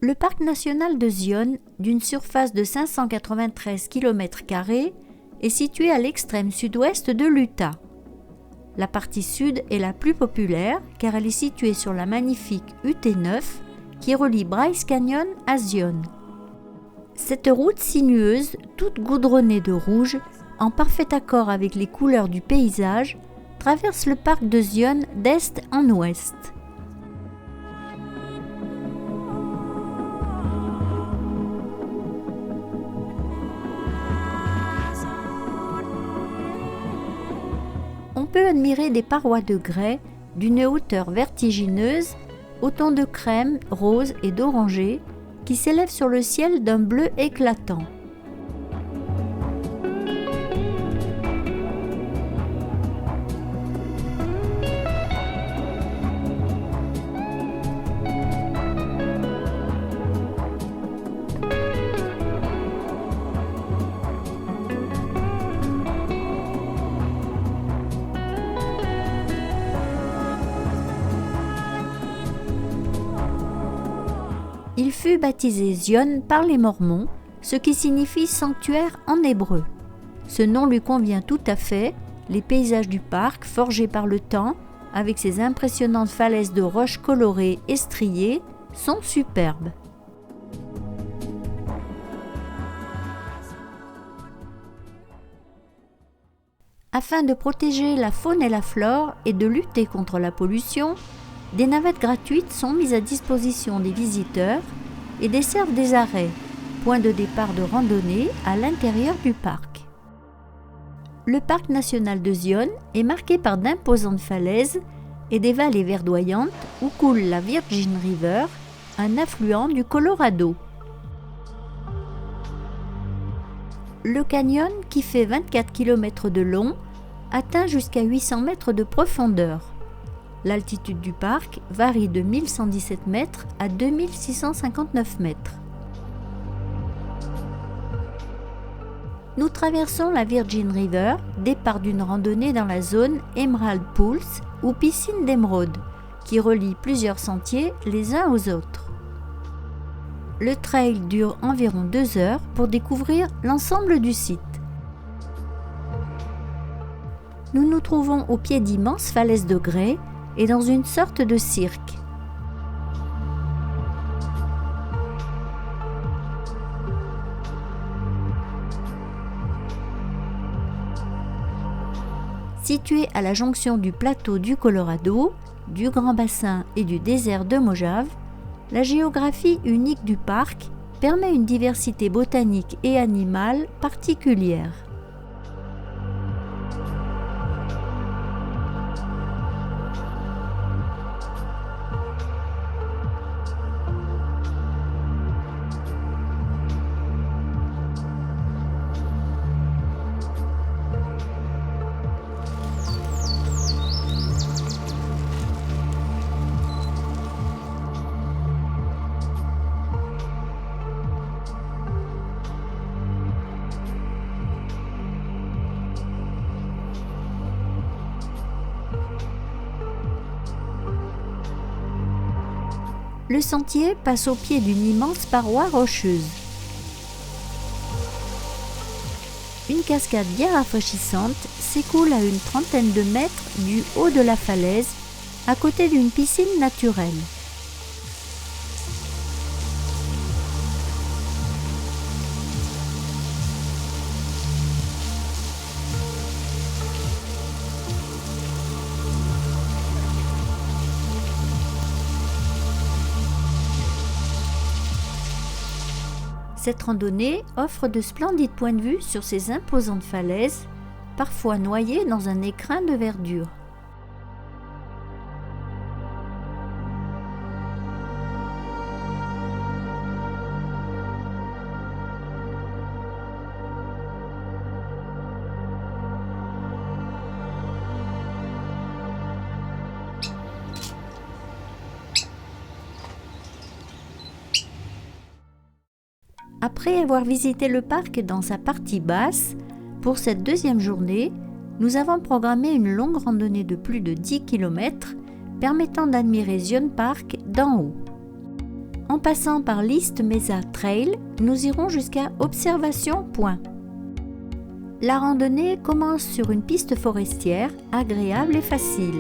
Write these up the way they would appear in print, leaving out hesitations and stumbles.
Le parc national de Zion, d'une surface de 593 km², est situé à l'extrême sud-ouest de l'Utah. La partie sud est la plus populaire car elle est située sur la magnifique UT9 qui relie Bryce Canyon à Zion. Cette route sinueuse, toute goudronnée de rouge, en parfait accord avec les couleurs du paysage, traverse le parc de Zion d'est en ouest. On peut admirer des parois de grès d'une hauteur vertigineuse, au ton de crème, rose et d'oranger, qui s'élèvent sur le ciel d'un bleu éclatant. Il fut baptisé Zion par les Mormons, ce qui signifie sanctuaire en hébreu. Ce nom lui convient tout à fait, les paysages du parc, forgés par le temps, avec ses impressionnantes falaises de roches colorées et striées, sont superbes. Afin de protéger la faune et la flore et de lutter contre la pollution, des navettes gratuites sont mises à disposition des visiteurs et desservent des arrêts, points de départ de randonnée à l'intérieur du parc. Le parc national de Zion est marqué par d'imposantes falaises et des vallées verdoyantes où coule la Virgin River, un affluent du Colorado. Le canyon, qui fait 24 km de long, atteint jusqu'à 800 mètres de profondeur. L'altitude du parc varie de 1117 mètres à 2659 mètres. Nous traversons la Virgin River, départ d'une randonnée dans la zone Emerald Pools ou piscine d'émeraude, qui relie plusieurs sentiers les uns aux autres. Le trail dure environ 2 heures pour découvrir l'ensemble du site. Nous nous trouvons au pied d'immenses falaises de grès et dans une sorte de cirque. Situé à la jonction du plateau du Colorado, du Grand Bassin et du désert de Mojave, la géographie unique du parc permet une diversité botanique et animale particulière. Le sentier passe au pied d'une immense paroi rocheuse. Une cascade bien rafraîchissante s'écoule à une trentaine de mètres du haut de la falaise, à côté d'une piscine naturelle. Cette randonnée offre de splendides points de vue sur ces imposantes falaises, parfois noyées dans un écrin de verdure. Après avoir visité le parc dans sa partie basse, pour cette deuxième journée, nous avons programmé une longue randonnée de plus de 10 km permettant d'admirer Zion Park d'en haut. En passant par l'East Mesa Trail, nous irons jusqu'à Observation Point. La randonnée commence sur une piste forestière agréable et facile.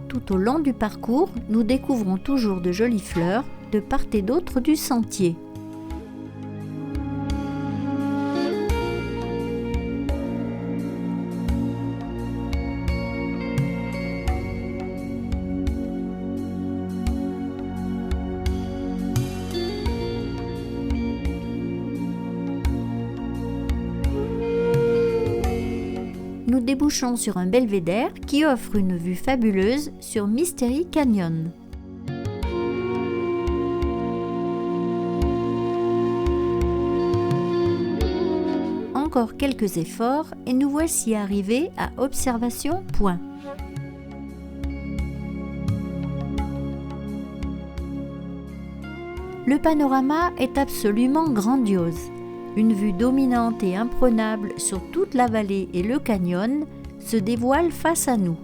Tout au long du parcours, nous découvrons toujours de jolies fleurs de part et d'autre du sentier. Nous débouchons sur un belvédère qui offre une vue fabuleuse sur Mystery Canyon. Encore quelques efforts et nous voici arrivés à Observation Point. Le panorama est absolument grandiose. Une vue dominante et imprenable sur toute la vallée et le canyon se dévoile face à nous.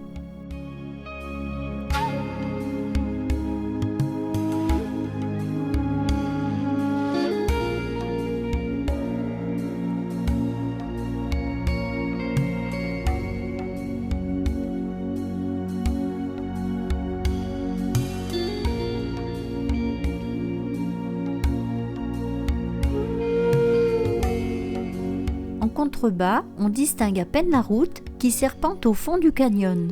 En contrebas, on distingue à peine la route qui serpente au fond du canyon.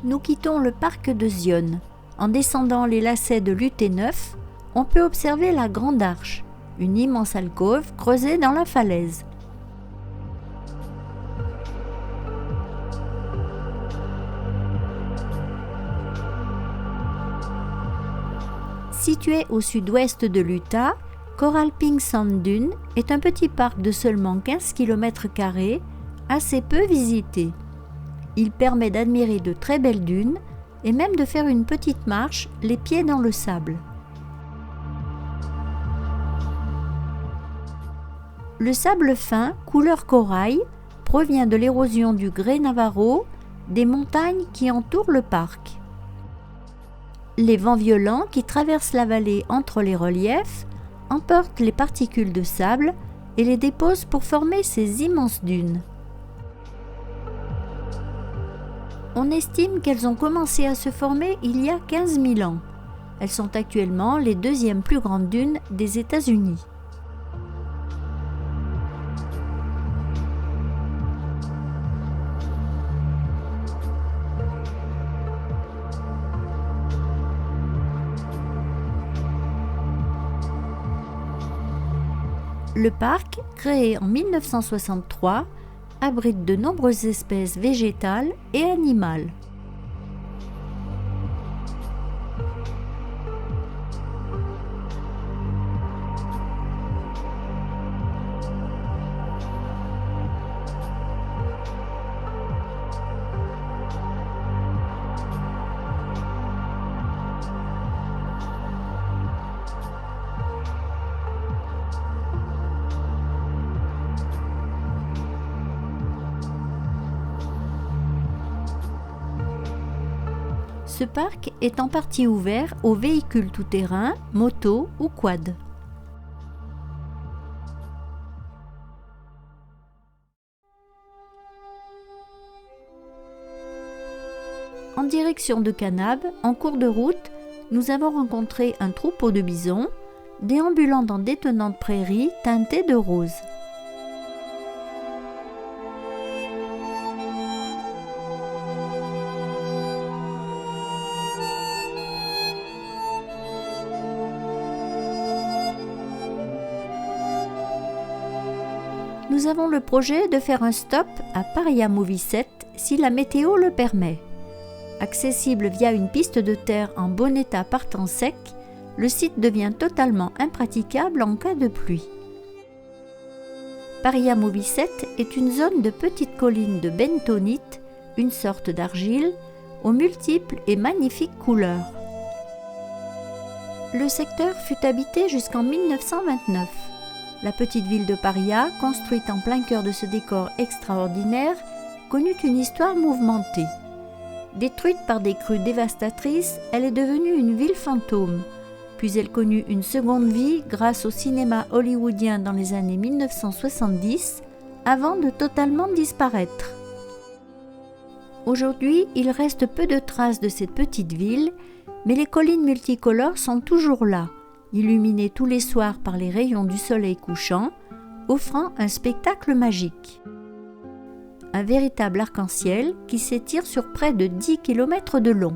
Nous quittons le parc de Zion. En descendant les lacets de l'UT9, on peut observer la Grande Arche, une immense alcôve creusée dans la falaise. Situé au sud-ouest de l'Utah, Coral Pink Sand Dune est un petit parc de seulement 15 km², assez peu visité. Il permet d'admirer de très belles dunes et même de faire une petite marche les pieds dans le sable. Le sable fin, couleur corail, provient de l'érosion du grès Navarro des montagnes qui entourent le parc. Les vents violents qui traversent la vallée entre les reliefs emportent les particules de sable et les déposent pour former ces immenses dunes. On estime qu'elles ont commencé à se former il y a 15 000 ans. Elles sont actuellement les deuxièmes plus grandes dunes des États-Unis. Le parc, créé en 1963, abrite de nombreuses espèces végétales et animales. Ce parc est en partie ouvert aux véhicules tout-terrain, motos ou quads. En direction de Kanab, en cours de route, nous avons rencontré un troupeau de bisons, déambulant dans d'étonnantes prairies teintées de rose. Nous avons le projet de faire un stop à Paria Movie 7 si la météo le permet. Accessible via une piste de terre en bon état par temps sec, le site devient totalement impraticable en cas de pluie. Paria Movicet est une zone de petites collines de bentonite, une sorte d'argile, aux multiples et magnifiques couleurs. Le secteur fut habité jusqu'en 1929. La petite ville de Paria, construite en plein cœur de ce décor extraordinaire, connut une histoire mouvementée. Détruite par des crues dévastatrices, elle est devenue une ville fantôme. Puis elle connut une seconde vie grâce au cinéma hollywoodien dans les années 1970, avant de totalement disparaître. Aujourd'hui, il reste peu de traces de cette petite ville, mais les collines multicolores sont toujours là, illuminées tous les soirs par les rayons du soleil couchant, offrant un spectacle magique. Un véritable arc-en-ciel qui s'étire sur près de 10 km de long.